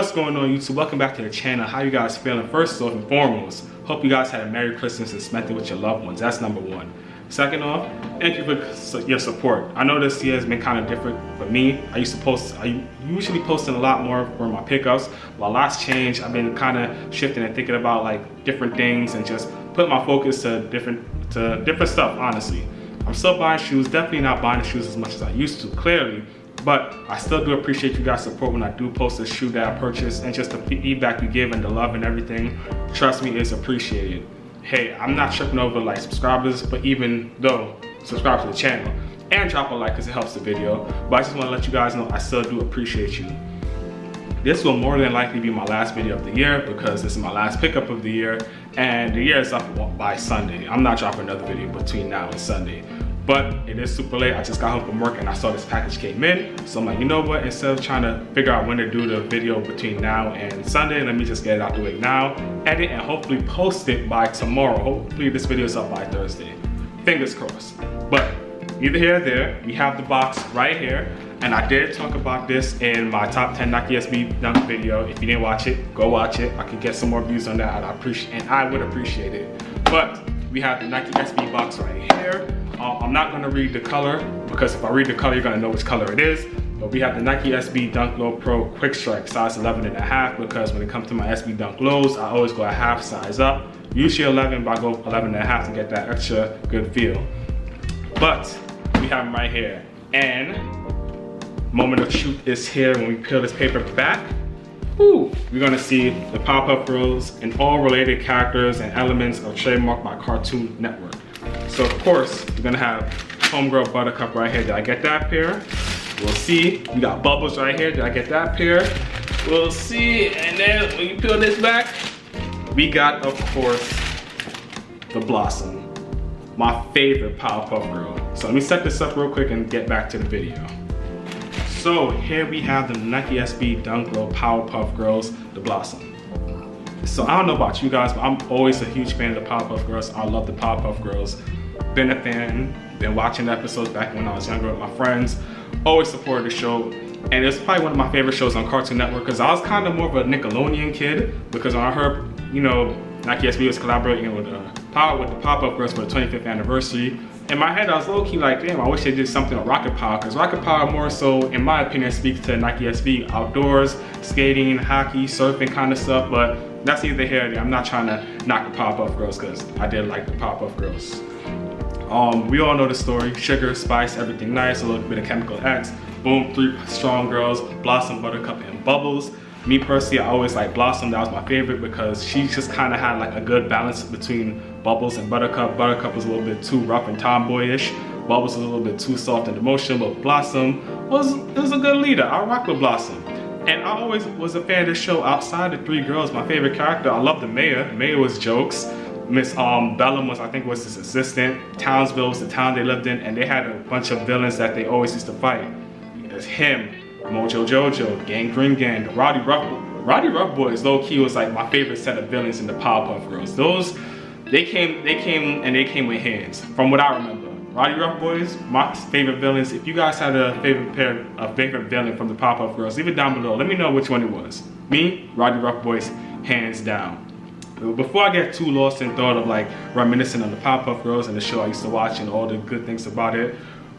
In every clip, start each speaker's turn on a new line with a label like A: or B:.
A: What's going on, YouTube? Welcome back to the channel. How you guys feeling? First off and foremost, hope you guys had a Merry Christmas and spent it with your loved ones. That's number one. Second off, thank you for your support. I know this year has been kind of different for me. I usually posting a lot more for my pickups. While lots change, I've been kind of shifting and thinking about like different things and just putting my focus to different stuff, honestly. I'm still buying shoes, definitely not buying the shoes as much as I used to, clearly. But I still do appreciate you guys' support when I do post a shoe that I purchased, and just the feedback you give and the love and everything, trust me, it's appreciated. Hey, I'm not tripping over like subscribers, but even though, subscribe to the channel and drop a like because it helps the video. But I just want to let you guys know I still do appreciate you. This will more than likely be my last video of the year because this is my last pickup of the year, and the year is up by Sunday. I'm not dropping another video between now and Sunday. But it is super late. I just got home from work and I saw this package came in. So I'm like, you know what? Instead of trying to figure out when to do the video between now and Sunday, let me just get it out the way now, edit, and hopefully post it by tomorrow. Hopefully this video is up by Thursday. Fingers crossed. But either here or there, we have the box right here. And I did talk about this in my top 10 Nike SB Dunk video. If you didn't watch it, go watch it. I could get some more views on that, and I would appreciate it. But we have the Nike SB box right here. I'm not gonna read the color because if I read the color, you're gonna know which color it is. But we have the Nike SB Dunk Low Pro Quick Strike size 11.5 because when it comes to my SB Dunk Lows, I always go a half size up. Usually 11, but I go 11.5 to get that extra good feel. But we have them right here. And moment of truth is here when we peel this paper back. Ooh, we're gonna see the Powerpuff Girls and all related characters and elements of trademark by Cartoon Network. So of course, we're gonna have Homegirl Buttercup right here. Did I get that pair? We'll see. We got Bubbles right here. Did I get that pair? We'll see. And then when you peel this back, we got, of course, the Blossom, my favorite Powerpuff Girl. So let me set this up real quick and get back to the video. So here we have the Nike SB Dunk Low Powerpuff Girls, the Blossom. So I don't know about you guys, but I'm always a huge fan of the Powerpuff Girls. I love the Powerpuff Girls. Been a fan, been watching the episodes back when I was younger with my friends. Always supported the show. And it's probably one of my favorite shows on Cartoon Network because I was kind of more of a Nickelodeon kid, because when I heard, you know, Nike SB was collaborating with the Powerpuff Girls for the 25th anniversary, in my head I was low-key like, damn, I wish they did something with Rocket Power, because Rocket Power more so, in my opinion, speaks to Nike SB outdoors, skating, hockey, surfing kind of stuff, but that's neither here nor there. I'm not trying to knock the Powerpuff Girls because I did like the Powerpuff Girls. We all know the story: sugar, spice, everything nice, a little bit of chemical X. Boom, 3 strong girls: Blossom, Buttercup, and Bubbles. Me personally, I always like Blossom. That was my favorite because she just kind of had like a good balance between Bubbles and Buttercup. Buttercup was a little bit too rough and tomboyish. Bubbles was a little bit too soft and emotional, but Blossom was a good leader. I rock with Blossom. And I always was a fan of the show. Outside the 3 girls, my favorite character, I loved the mayor. Mayor was jokes. Miss Bellum was, I think, was his assistant. Townsville was the town they lived in, and they had a bunch of villains that they always used to fight. There's him, Mojo Jojo, Gang Green Gang, the Roddy Rough Boys. Low key was like my favorite set of villains in the Powerpuff Girls. Those, they came with hands, from what I remember. Roddy Rough Boys, my favorite villains. If you guys had a favorite villain from the Powerpuff Girls, leave it down below. Let me know which one it was. Me, Roddy Rough Boys, hands down. Before I get too lost in thought of like reminiscing on the Powerpuff Girls and the show I used to watch and all the good things about it,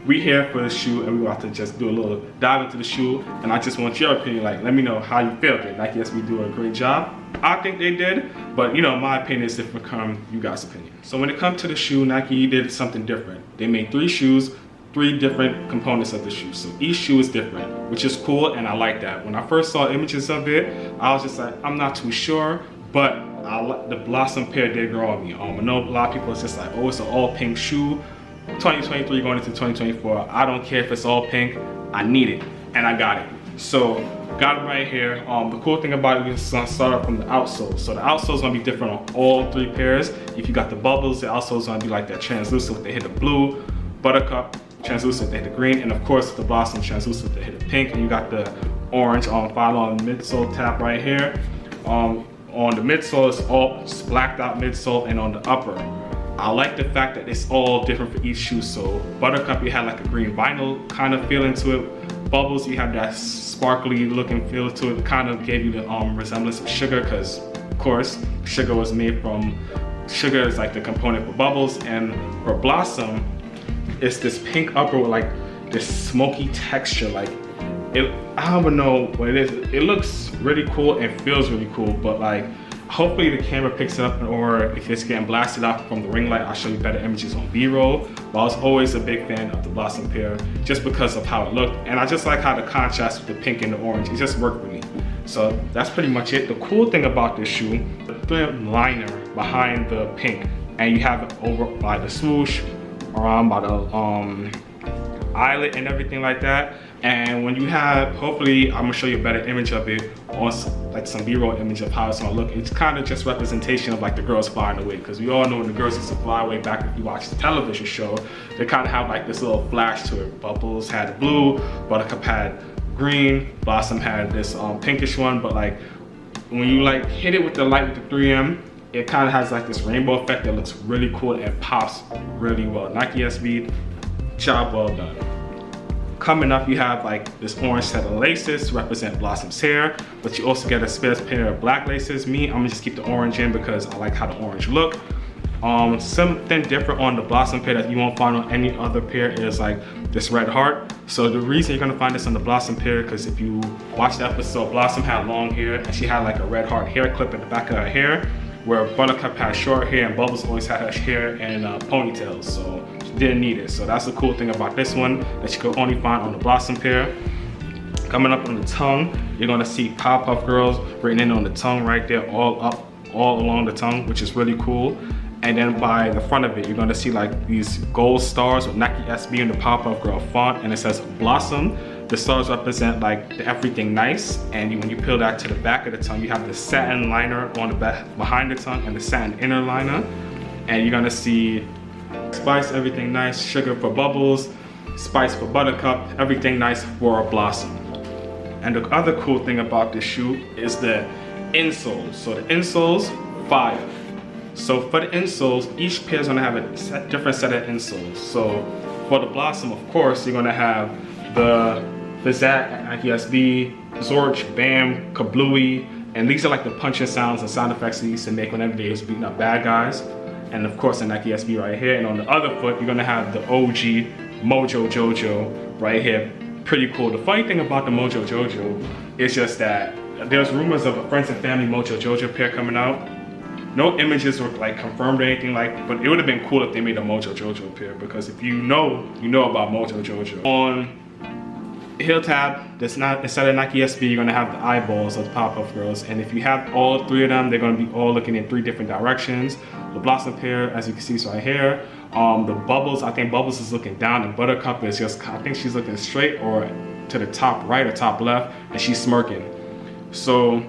A: we here for the shoe and we're about to just do a little dive into the shoe, and I just want your opinion. Like, let me know how you feel. Did Nike SB do a great job? I think they did, but you know, my opinion is different from you guys' opinion. So when it comes to the shoe, Nike did something different. They made 3 shoes, 3 different components of the shoe. So each shoe is different, which is cool, and I like that. When I first saw images of it, I was just like, I'm not too sure, but the Blossom pair did grow on me. I know a lot of people is just like, oh, it's an all pink shoe. 2023 going into 2024, I don't care if it's all pink, I need it, and I got it. So got it right here. The cool thing about it is gonna start off from the outsole. So the outsole is gonna be different on all 3 pairs. If you got the Bubbles, the outsole is gonna be like that translucent with the hit of blue, Buttercup translucent with the hit of green, and of course the Blossom translucent with the hit of pink. And you got the orange follow on the midsole tab right here. On the midsole, it's all blacked out midsole, and on the upper, I like the fact that it's all different for each shoe. So Buttercup, you had like a green vinyl kind of feeling to it. Bubbles, you had that sparkly looking feel to it. It kind of gave you the resemblance of Sugar, because of course Sugar was made from, Sugar is like the component for Bubbles. And for Blossom, it's this pink upper with like this smoky texture. Like I don't even know what it is. It looks really cool and feels really cool, but like hopefully the camera picks it up, or if it's getting blasted out from the ring light, I'll show you better images on B-roll. But I was always a big fan of the Blossom pair just because of how it looked, and I just like how the contrast with the pink and the orange, it just worked for me. So that's pretty much it. The cool thing about this shoe, the thin liner behind the pink, and you have it over by the swoosh, around by the eyelet and everything like that. And when you have, hopefully I'm gonna show you a better image of it, on like some B-roll image of how it's gonna look. It's kind of just representation of like the girls flying away, because we all know when the girls used to fly away back if you watch the television show, they kind of have like this little flash to it. Bubbles had blue, Buttercup had green, Blossom had this pinkish one, but like when you like hit it with the light with the 3M, it kind of has like this rainbow effect that looks really cool and pops really well. Nike SB, job well done. Coming up, you have like this orange set of laces to represent Blossom's hair, but you also get a spare pair of black laces. Me, I'm gonna just keep the orange in because I like how the orange look. Something different on the Blossom pair that you won't find on any other pair is like this red heart. So the reason you're gonna find this on the Blossom pair, because if you watch the episode, Blossom had long hair and she had like a red heart hair clip in the back of her hair, where Buttercup had short hair and Bubbles always had her hair in ponytails, so she didn't need it. So that's the cool thing about this one that you could only find on the Blossom pair. Coming up on the tongue, you're gonna see Powerpuff Girls written in on the tongue right there, all along the tongue, which is really cool. And then by the front of it, you're gonna see like these gold stars with Nike SB in the Powerpuff Girl font, and it says Blossom. The stars represent like the everything nice, and when you peel that to the back of the tongue, you have the satin liner on the back behind the tongue and the satin inner liner. And you're gonna see Spice, everything nice, Sugar for Bubbles, Spice for Buttercup, everything nice for Blossom. And the other cool thing about this shoe is the insoles. So the insoles, fire. So for the insoles, each pair is gonna have a different set of insoles. So for the Blossom, of course, you're gonna have the Zach, Nike SB, Zorch, Bam, Kablooey, and these are like the punching sounds and sound effects they used to make whenever they was beating up bad guys. And of course the Nike SB right here. And on the other foot, you're gonna have the OG Mojo Jojo right here. Pretty cool. The funny thing about the Mojo Jojo is just that there's rumors of a Friends and Family Mojo Jojo pair coming out. No images were like confirmed or anything like, but it would have been cool if they made a Mojo Jojo pair, because if you know about Mojo Jojo. On heel tab, that's not, instead of Nike SB, you're gonna have the eyeballs of the Powerpuff Girls, and if you have all three of them, they're gonna be all looking in three different directions. The Blossom pair, as you can see, is right here. The Bubbles, I think Bubbles is looking down, and Buttercup is just, I think she's looking straight or to the top right or top left, and she's smirking. So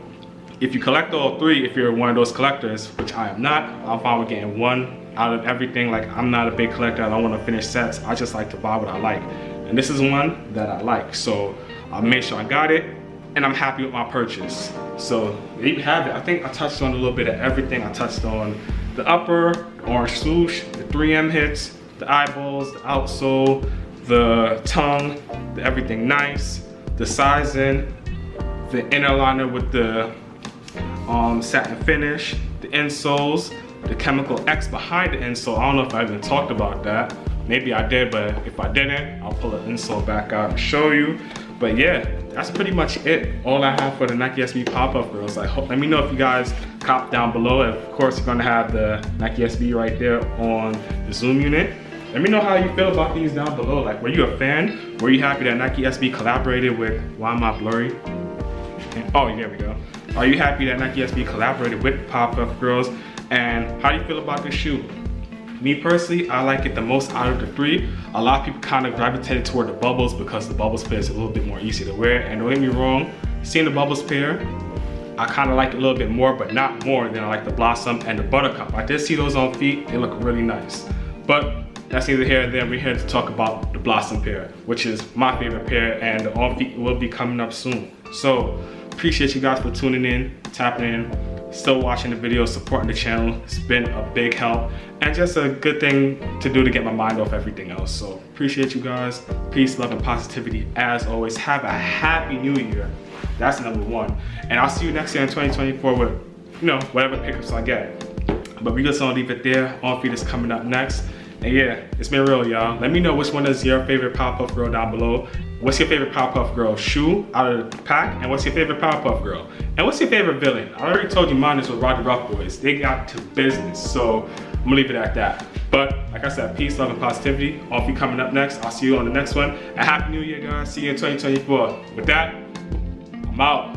A: if you collect all three, if you're one of those collectors, which I am not, I'm fine with getting one out of everything. Like, I'm not a big collector, I don't want to finish sets, I just like to buy what I like. And this is one that I like, so I made sure I got it, and I'm happy with my purchase. So there you have it. I think I touched on a little bit of everything. I touched on the upper, the orange swoosh, the 3M hits, the eyeballs, the outsole, the tongue, the everything nice, the sizing, the inner liner with the satin finish, the insoles, the chemical X behind the insole. I don't know if I even talked about that. Maybe I did, but if I didn't, I'll pull the insole back out and show you. But yeah, that's pretty much it. All I have for the Nike SB Powerpuff Girls. Let me know if you guys cop down below. And of course, you're gonna have the Nike SB right there on the Zoom unit. Let me know how you feel about these down below. Like, were you a fan? Were you happy that Nike SB collaborated with, why am I blurry? Oh, there we go. Are you happy that Nike SB collaborated with Powerpuff Girls? And how do you feel about this shoe? Me personally, I like it the most out of the three. A lot of people kind of gravitated toward the Bubbles because the Bubbles pair is a little bit more easy to wear. And don't get me wrong, seeing the Bubbles pair, I kind of like it a little bit more, but not more than I like the Blossom and the Buttercup. I did see those on feet, they look really nice. But that's neither here nor there. We're here to talk about the Blossom pair, which is my favorite pair, and the on feet will be coming up soon. So appreciate you guys for tuning in, tapping in, still watching the videos, supporting the channel. It's been a big help and just a good thing to do to get my mind off everything else. So appreciate you guys. Peace, love, and positivity as always. Have a happy new year. That's number one. And I'll see you next year in 2024 with, you know, whatever pickups I get. But we just gonna leave it there. On feed is coming up next. And yeah, it's been real, y'all. Let me know which one is your favorite Powerpuff Girl down below. What's your favorite Powerpuff Girl shoe out of the pack? And what's your favorite Powerpuff Girl? And what's your favorite villain? I already told you mine is with Roger Rough Boys. They got to business, so I'm gonna leave it at that. But like I said, peace, love, and positivity. On feed coming up next. I'll see you on the next one. A happy new year, guys. See you in 2024. With that, I'm out.